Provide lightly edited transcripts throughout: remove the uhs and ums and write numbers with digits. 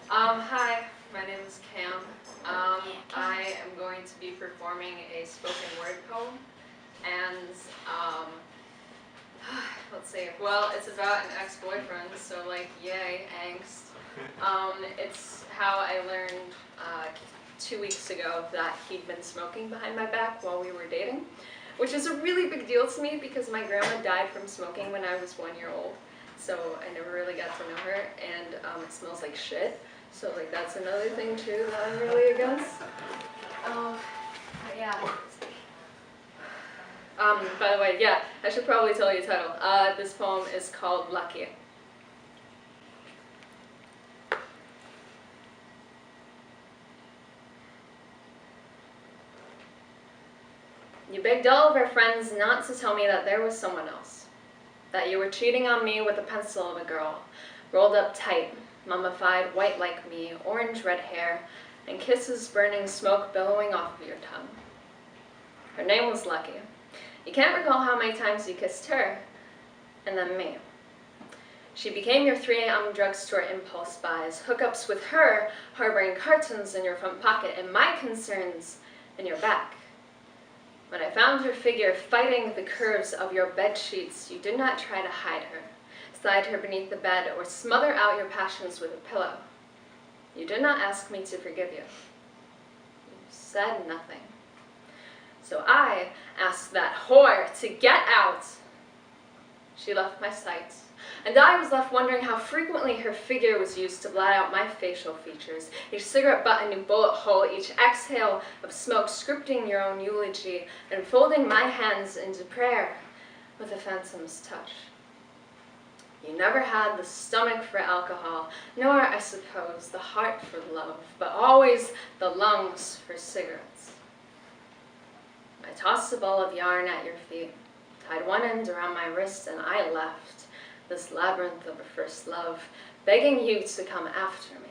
Hi, my name is Cam. I am going to be performing a spoken word poem, and let's see. Well, it's about an ex-boyfriend, so like, yay, angst. It's how I learned 2 weeks ago that he'd been smoking behind my back while we were dating, which is a really big deal to me because my grandma died from smoking when I was 1 year old. So I never really got to know her, and it smells like shit. So like that's another thing too that I'm really against. Yeah. By the way, yeah, I should probably tell you the title. This poem is called Lucky. You begged all of our friends not to tell me that there was someone else. That you were cheating on me with the pencil of a girl, rolled up tight, mummified, white like me, orange-red hair, and kisses burning smoke billowing off of your tongue. Her name was Lucky. You can't recall how many times you kissed her, and then me. She became your 3 a.m. drugstore impulse buys, hookups with her, harboring cartons in your front pocket, and my concerns in your back. When I found her figure fighting the curves of your bed sheets, you did not try to hide her, slide her beneath the bed, or smother out your passions with a pillow. You did not ask me to forgive you. You said nothing. So I asked that whore to get out. She left my sight, and I was left wondering how frequently her figure was used to blot out my facial features, each cigarette butt a new bullet hole, each exhale of smoke scripting your own eulogy, and folding my hands into prayer with a phantom's touch. You never had the stomach for alcohol, nor, I suppose, the heart for love, but always the lungs for cigarettes. I tossed a ball of yarn at your feet, tied one end around my wrist, and I left this labyrinth of a first love, begging you to come after me.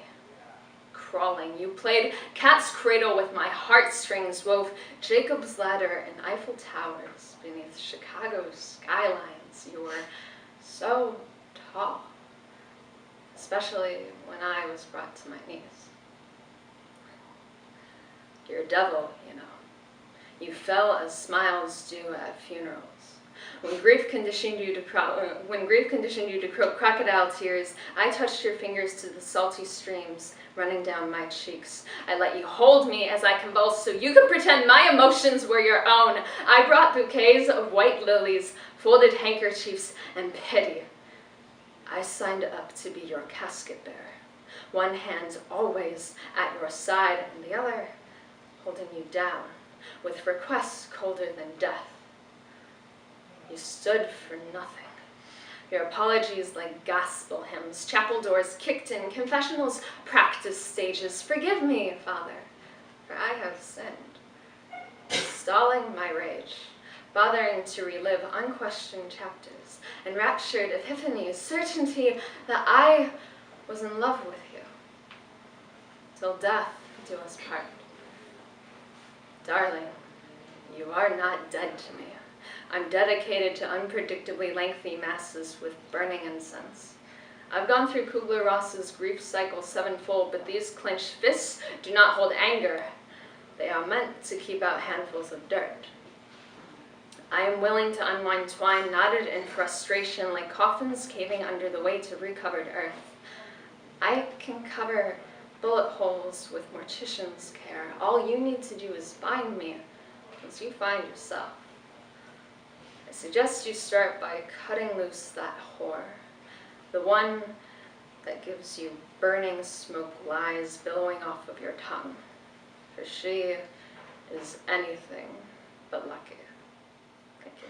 Crawling, you played cat's cradle with my heartstrings, wove Jacob's ladder and Eiffel Towers beneath Chicago's skylines. You were so tall, especially when I was brought to my knees. You're a devil, you know. You fell as smiles do at funerals. When grief conditioned you to croak crocodile tears, I touched your fingers to the salty streams running down my cheeks. I let you hold me as I convulsed so you could pretend my emotions were your own. I brought bouquets of white lilies, folded handkerchiefs, and pity. I signed up to be your casket bearer, one hand always at your side and the other holding you down, with requests colder than death. You stood for nothing. Your apologies like gospel hymns, chapel doors kicked in, confessionals practice stages. Forgive me, Father, for I have sinned. Stalling my rage, bothering to relive unquestioned chapters, enraptured epiphanies, certainty that I was in love with you. Till death do us part. Darling, you are not dead to me. I'm dedicated to unpredictably lengthy masses with burning incense. I've gone through Kubler-Ross's grief cycle sevenfold, but these clenched fists do not hold anger. They are meant to keep out handfuls of dirt. I am willing to unwind twine knotted in frustration like coffins caving under the weight of recovered earth. I can cover bullet holes with mortician's care. All you need to do is find me as you find yourself. I suggest you start by cutting loose that whore, the one that gives you burning smoke lies billowing off of your tongue, for she is anything but lucky. Thank you.